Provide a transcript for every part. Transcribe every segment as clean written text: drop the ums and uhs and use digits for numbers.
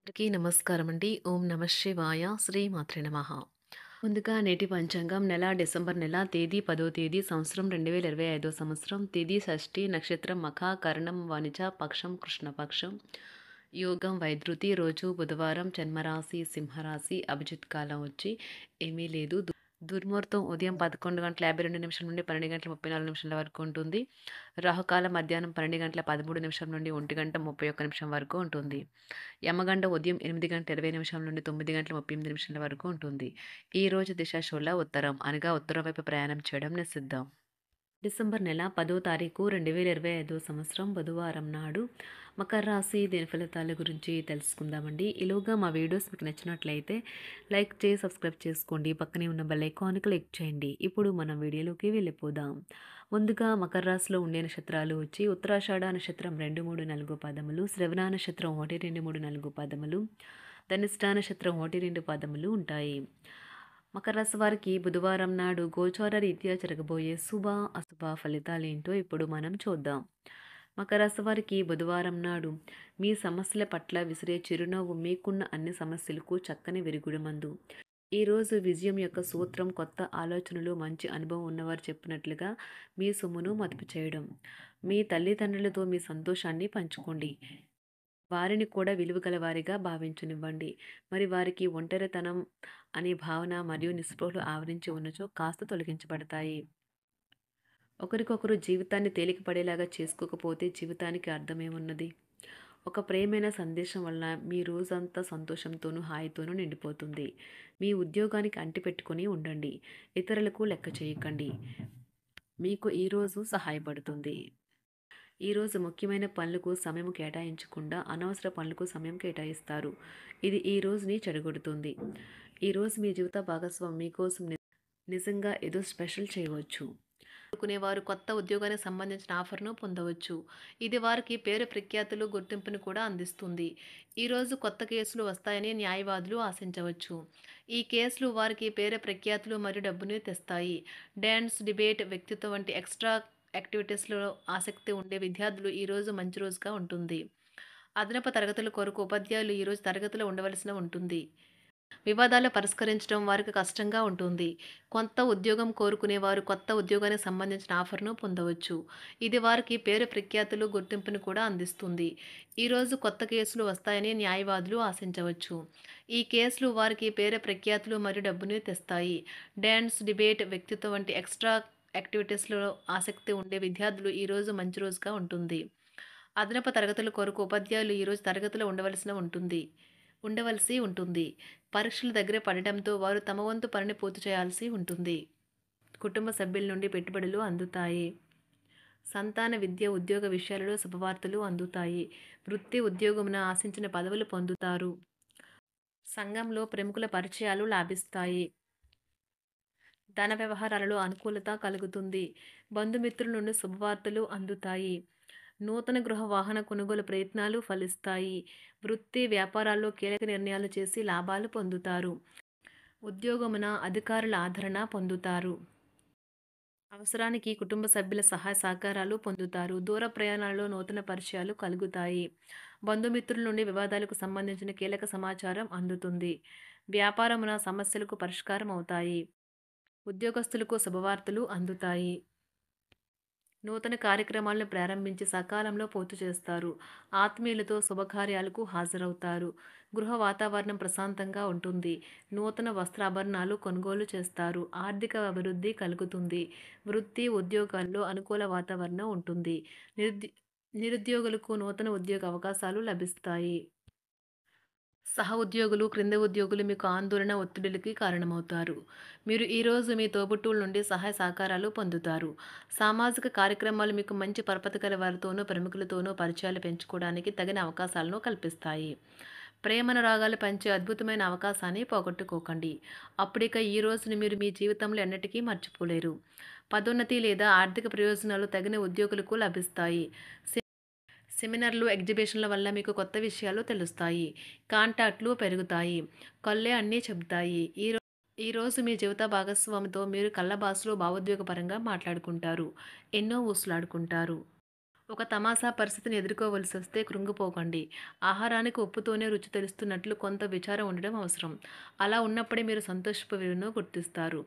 అందరికీ నమస్కారం అండి. ఓం నమః శివాయ. శ్రీమాత్రే నమః. ముందుగా నేటి పంచాంగం నెల డిసెంబర్ నెల తేదీ 10వ తేదీ సంవత్సరం 2025 సంవత్సరం తిథి షష్ఠి నక్షత్రం మఖ కరణం వనిజ పక్షం కృష్ణపక్షం యోగం వైద్యుతి రోజు బుధవారం జన్మరాశి సింహరాశి అభిజిత్ కాలం వచ్చి ఏమీ లేదు. దుర్ముహూర్తం ఉదయం 11:52 నుండి 12:34 వరకు ఉంటుంది. రాహుకాలం మధ్యాహ్నం 12:13 నుండి 1:31 వరకు ఉంటుంది. యమగండ ఉదయం 8:20 నుండి 9:38 వరకు ఉంటుంది. ఈ రోజు దిశ శూల ఉత్తరం అనగా ఉత్తరం వైపు ప్రయాణం చేయడం నిషిద్ధం. డిసెంబర్ నెల 10వ తారీఖు 2025 సంవత్సరం బుధవారం నాడు మకర రాశి దీని ఫలితాల గురించి తెలుసుకుందామండి. ఈలోగా మా వీడియోస్ మీకు నచ్చినట్లయితే లైక్ చేసి సబ్స్క్రైబ్ చేసుకోండి. పక్కనే ఉన్న బెల్ ఐకాన్ క్లిక్ చేయండి. ఇప్పుడు మనం వీడియోలోకి వెళ్ళిపోదాం. ముందుగా మకర రాశిలో ఉండే నక్షత్రాలు వచ్చి ఉత్తరాషాఢ నక్షత్రం 2, 3, 4 పదములు, శ్రవణ నక్షత్రం 1, 2, 3, 4 పదములు, ధనిష్ట నక్షత్రం 1, 2 పదములు ఉంటాయి. మకర రాశి వారికి బుధవారం నాడు గోచార రీత్యా జరగబోయే శుభ అశుభ ఫలితాలేంటో ఇప్పుడు మనం చూద్దాం. మకర రాశి వారికి బుధవారం నాడు మీ సమస్యల పట్ల విసిరే చిరునవ్వు మీకున్న అన్ని సమస్యలకు చక్కని విరుగుడుమందు. ఈరోజు విజయం యొక్క సూత్రం కొత్త ఆలోచనలు మంచి అనుభవం ఉన్నవారు చెప్పినట్లుగా మీ సొమ్మును మదుపు చేయడం. మీ తల్లిదండ్రులతో మీ సంతోషాన్ని పంచుకోండి. వారిని కూడా విలువగల వారిగా భావించనివ్వండి. మరి వారికి ఒంటరితనం అనే భావన మరియు నిస్పృహలు ఆవరించి ఉన్నచో కాస్త తొలగించబడతాయి. ఒకరికొకరు జీవితాన్ని తేలికపడేలాగా చేసుకోకపోతే జీవితానికి అర్థమేమున్నది? ఒక ప్రేమైన సందేశం వలన మీ రోజంతా సంతోషంతోనూ హాయితోనూ నిండిపోతుంది. మీ ఉద్యోగానికి అంటిపెట్టుకొని ఉండండి. ఇతరులకు లెక్క చేయకండి. మీకు ఈరోజు సహాయపడుతుంది. ఈరోజు ముఖ్యమైన పనులకు సమయం కేటాయించకుండా అనవసర పనులకు సమయం కేటాయిస్తారు. ఇది ఈ రోజుని చెడగొడుతుంది. ఈరోజు మీ జీవిత భాగస్వామి మీకోసం నిజంగా ఏదో స్పెషల్ చేయవచ్చు. కోరుకునేవారు కొత్త ఉద్యోగానికి సంబంధించిన ఆఫర్ను పొందవచ్చు. ఇది వారికి పేరు ప్రఖ్యాతులు గుర్తింపును కూడా అందిస్తుంది. ఈరోజు కొత్త కేసులు వస్తాయని న్యాయవాదులు ఆశించవచ్చు. ఈ కేసులు వారికి పేరు ప్రఖ్యాతులు మరియు డబ్బును తెస్తాయి. డాన్స్, డిబేట్, వ్యక్తిత్వం వంటి ఎక్స్ట్రా యాక్టివిటీస్లో ఆసక్తి ఉండే విద్యార్థులు ఈరోజు మంచి రోజుగా ఉంటుంది. అదనపు తరగతుల కొరకు ఉపాధ్యాయులు ఈరోజు తరగతిలో ఉండవలసిన ఉంటుంది. వివాదాలు పరిష్కరించడం వారికి కష్టంగా ఉంటుంది. కొత్త ఉద్యోగం కోరుకునేవారు కొత్త ఉద్యోగానికి సంబంధించిన ఆఫర్ను పొందవచ్చు. ఇది వారికి పేరు ప్రఖ్యాతులు గుర్తింపును కూడా అందిస్తుంది. ఈరోజు కొత్త కేసులు వస్తాయని న్యాయవాదులు ఆశించవచ్చు. ఈ కేసులు వారికి పేరు ప్రఖ్యాతులు మరియు డబ్బును తెస్తాయి. డాన్స్, డిబేట్, వ్యక్తిత్వం వంటి ఎక్స్ట్రా యాక్టివిటీస్లో ఆసక్తి ఉండే విద్యార్థులు ఈరోజు మంచి రోజుగా ఉంటుంది. అదనపు తరగతుల కొరకు ఉపాధ్యాయులు ఈరోజు తరగతిలో ఉండవలసి ఉంటుంది. పరీక్షలు దగ్గర పడటంతో వారు తమ వంతు పనిని పూర్తి చేయాల్సి ఉంటుంది. కుటుంబ సభ్యుల నుండి పెట్టుబడులు అందుతాయి. సంతాన విద్య, ఉద్యోగ విషయాలలో శుభవార్తలు అందుతాయి. వృత్తి ఉద్యోగమున ఆశించిన పదవులు పొందుతారు. సంఘంలో ప్రముఖుల పరిచయాలు లాభిస్తాయి. ధన వ్యవహారాలలో అనుకూలత కలుగుతుంది. బంధుమిత్రుల నుండి శుభవార్తలు అందుతాయి. నూతన గృహ వాహన కొనుగోలు ప్రయత్నాలు ఫలిస్తాయి. వృత్తి వ్యాపారాల్లో కీలక నిర్ణయాలు చేసి లాభాలు పొందుతారు. ఉద్యోగమున అధికారుల ఆదరణ పొందుతారు. అవసరానికి కుటుంబ సభ్యుల సహాయ సహకారాలు పొందుతారు. దూర ప్రయాణాలలో నూతన పరిచయాలు కలుగుతాయి. బంధుమిత్రుల నుండి వివాదాలకు సంబంధించిన కీలక సమాచారం అందుతుంది. వ్యాపారమున సమస్యలకు పరిష్కారం అవుతాయి. ఉద్యోగస్తులకు శుభవార్తలు అందుతాయి. నూతన కార్యక్రమాలను ప్రారంభించి సకాలంలో పూర్తి చేస్తారు. ఆత్మీయులతో శుభకార్యాలకు హాజరవుతారు. గృహ వాతావరణం ప్రశాంతంగా ఉంటుంది. నూతన వస్త్రాభరణాలు కొనుగోలు చేస్తారు. ఆర్థిక అభివృద్ధి కలుగుతుంది. వృత్తి ఉద్యోగాల్లో అనుకూల వాతావరణం ఉంటుంది. నిరుద్యోగులకు నూతన ఉద్యోగ అవకాశాలు లభిస్తాయి. సహ ఉద్యోగులు, క్రింద ఉద్యోగులు మీకు ఆందోళన, ఒత్తిడిలకి కారణమవుతారు. మీరు ఈరోజు మీ తోబుట్టువుల నుండి సహాయ సహకారాలు పొందుతారు. సామాజిక కార్యక్రమాలు మీకు మంచి పరపతి గల వారితోనూ, ప్రముఖులతోనూ పరిచయాలు పెంచుకోవడానికి తగిన అవకాశాలను కల్పిస్తాయి. ప్రేమానురాగాలు పంచే అద్భుతమైన అవకాశాన్ని పోగొట్టుకోకండి. అప్పుడిక ఈ రోజుని మీరు మీ జీవితంలో ఎన్నటికీ మర్చిపోలేరు. పదోన్నతి లేదా ఆర్థిక ప్రయోజనాలు తగిన ఉద్యోగులకు లభిస్తాయి. సెమినార్లు, ఎగ్జిబిషన్ల వల్ల మీకు కొత్త విషయాలు తెలుస్తాయి. కాంటాక్ట్లు పెరుగుతాయి. కళ్ళే అన్నీ చెబుతాయి. ఈరోజు మీ జీవిత భాగస్వామితో మీరు కళ్ళ భాషలో భావోద్వేగపరంగా మాట్లాడుకుంటారు. ఎన్నో ఊసులాడుకుంటారు. ఒక తమాషా పరిస్థితిని ఎదుర్కోవలసొస్తే కృంగిపోకండి. ఆహారానికి ఉప్పుతోనే రుచి తెలుస్తున్నట్లు కొంత విచారం ఉండడం అవసరం. అలా ఉన్నప్పుడే మీరు సంతోషపు విలువను గుర్తిస్తారు.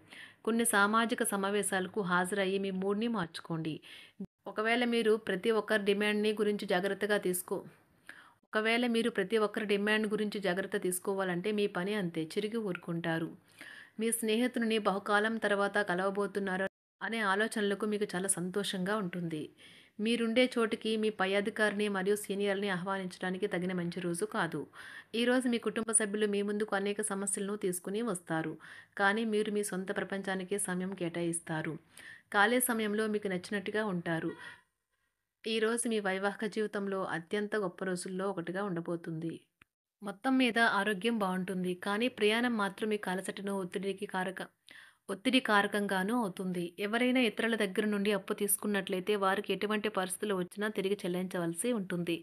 కొన్ని సామాజిక సమావేశాలకు హాజరయ్యి మీ మూడ్‌ని మార్చుకోండి. ఒకవేళ మీరు ప్రతి ఒక్కరి డిమాండ్‌ని గురించి జాగ్రత్తగా తీసుకో ఒకవేళ మీరు ప్రతి ఒక్కరి డిమాండ్ గురించి జాగ్రత్త తీసుకోవాలంటే మీ పని అంతే. చిరిగి ఊరుకుంటారు. మీ స్నేహితుడిని బహుకాలం తర్వాత కలవబోతున్నారు అనే ఆలోచనలకు మీకు చాలా సంతోషంగా ఉంటుంది. మీరుండే చోటికి మీ పై అధికారిని మరియు సీనియర్‌ని ఆహ్వానించడానికి తగిన మంచి రోజు కాదు. ఈరోజు మీ కుటుంబ సభ్యులు మీ ముందుకు అనేక సమస్యలను తీసుకొని వస్తారు. కానీ మీరు మీ సొంత ప్రపంచానికే సమయం కేటాయిస్తారు. ఖాళీ సమయంలో మీకు నచ్చినట్టుగా ఉంటారు. ఈరోజు మీ వైవాహిక జీవితంలో అత్యంత గొప్ప రోజుల్లో ఒకటిగా ఉండబోతుంది. మొత్తం మీద ఆరోగ్యం బావుంటుంది. కానీ ప్రయాణం మాత్రం మీకు అలసటను, ఒత్తిడి కారకంగానూ అవుతుంది. ఎవరైనా ఇతరుల దగ్గర నుండి అప్పు తీసుకున్నట్లయితే వారికి ఎటువంటి పరిస్థితులు వచ్చినా తిరిగి చెల్లించవలసి ఉంటుంది.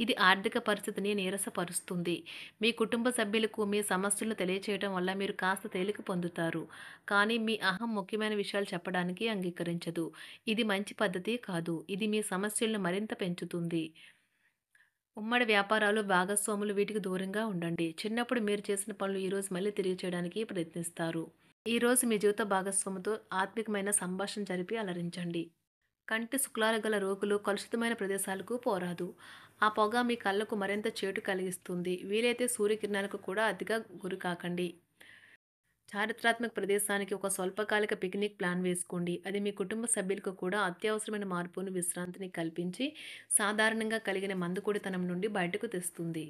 ఇది ఆర్థిక పరిస్థితిని నీరసపరుస్తుంది. మీ కుటుంబ సభ్యులకు మీ సమస్యలను తెలియచేయడం వల్ల మీరు కాస్త తేలిక పొందుతారు. కానీ మీ అహం ముఖ్యమైన విషయాలు చెప్పడానికి అంగీకరించదు. ఇది మంచి పద్ధతి కాదు. ఇది మీ సమస్యలను మరింత పెంచుతుంది. ఉమ్మడి వ్యాపారాలు, భాగస్వాములు వీటికి దూరంగా ఉండండి. చిన్నప్పుడు మీరు చేసిన పనులు ఈరోజు మళ్ళీ తిరిగి చేయడానికి ప్రయత్నిస్తారు. ఈరోజు మీ జీవిత భాగస్వామితో ఆత్మికమైన సంభాషణ జరిపి అలరించండి. కంటి శుక్లాలు గల రోగులు కలుషితమైన ప్రదేశాలకు పోరాదు. ఆ పొగ మీ కళ్ళకు మరింత చేటు కలిగిస్తుంది. వీలైతే సూర్యకిరణాలకు కూడా అతిగా గురికాకండి. చారిత్రాత్మక ప్రదేశానికి ఒక స్వల్పకాలిక పిక్నిక్ ప్లాన్ వేసుకోండి. అది మీ కుటుంబ సభ్యులకు కూడా అత్యవసరమైన మార్పును, విశ్రాంతిని కల్పించి సాధారణంగా కలిగిన మందుకొడితనం నుండి బయటకు తెస్తుంది.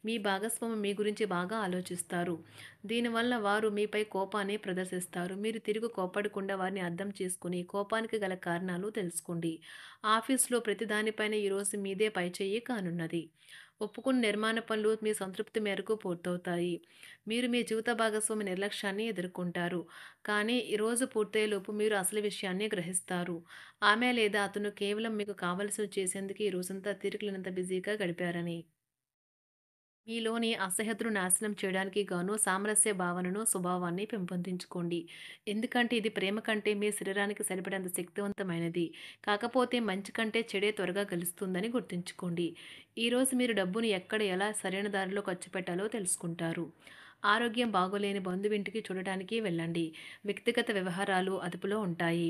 మీ భాగస్వామి మీ గురించి బాగా ఆలోచిస్తారు. దీనివల్ల వారు మీపై కోపాన్ని ప్రదర్శిస్తారు. మీరు తిరిగి కోప్పడకుండా వారిని అర్థం చేసుకుని కోపానికి గల కారణాలు తెలుసుకోండి. ఆఫీస్‌లో ప్రతి దానిపైన ఈరోజు మీదే పైచేయి కానున్నది. ఒప్పుకున్న నిర్మాణ పనులు మీ సంతృప్తి మేరకు పూర్తవుతాయి. మీరు మీ జీవిత భాగస్వామి నిర్లక్ష్యాన్ని ఎదుర్కొంటారు. కానీ ఈ రోజు పూర్తయ్యేలోపు మీరు అసలు విషయాన్ని గ్రహిస్తారు. ఆమె లేదా అతను కేవలం మీకు కావలసినవి చేసేందుకు ఈ రోజంతా తీరికలేనంత బిజీగా గడిపారని. మీలోని అసహ్యతను నాశనం చేయడానికి గాను సామరస్య భావనను, స్వభావాన్ని పెంపొందించుకోండి. ఎందుకంటే ఇది ప్రేమ కంటే మీ శరీరానికి సరిపడేంత శక్తివంతమైనది. కాకపోతే మంచి కంటే చెడే త్వరగా గెలుస్తుందని గుర్తుంచుకోండి. ఈరోజు మీరు డబ్బును ఎక్కడ, ఎలా సరైన దారిలో ఖర్చు పెట్టాలో తెలుసుకుంటారు. ఆరోగ్యం బాగోలేని బంధువింటికి చూడటానికి వెళ్ళండి. వ్యక్తిగత వ్యవహారాలు అదుపులో ఉంటాయి.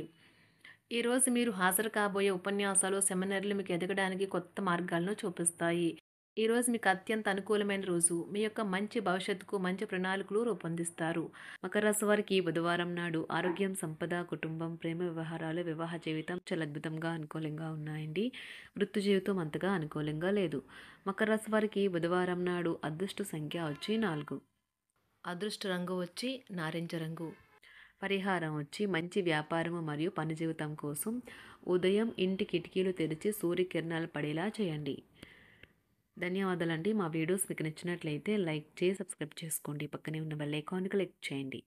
ఈరోజు మీరు హాజరు కాబోయే ఉపన్యాసాలు, సెమినార్లు మీకు ఎదగడానికి కొత్త మార్గాలను చూపిస్తాయి. ఈరోజు మీకు అత్యంత అనుకూలమైన రోజు. మీ యొక్క మంచి భవిష్యత్తుకు మంచి ప్రణాళికలు రూపొందిస్తారు. మకర రాశి వారికి ఈ బుధవారం నాడు ఆరోగ్యం, సంపద, కుటుంబం, ప్రేమ వ్యవహారాలు, వివాహ జీవితం చాలా అద్భుతంగా అనుకూలంగా ఉన్నాయండి. వృత్తి జీవితం అంతగా అనుకూలంగా లేదు. మకర రాశి వారికి బుధవారం నాడు అదృష్ట సంఖ్య వచ్చి 4. అదృష్ట రంగు వచ్చి నారింజ రంగు. పరిహారం వచ్చి మంచి వ్యాపారము మరియు పని జీవితం కోసం ఉదయం ఇంటి కిటికీలు తెరిచి సూర్యకిరణాలు పడేలా చేయండి. ధన్యవాదాలండి. మా వీడియోస్ మీకు నచ్చినట్లయితే లైక్ చేసి సబ్స్క్రైబ్ చేసుకోండి. పక్కనే ఉన్న బెల్ ఐకాన్‌ని క్లిక్ చేయండి.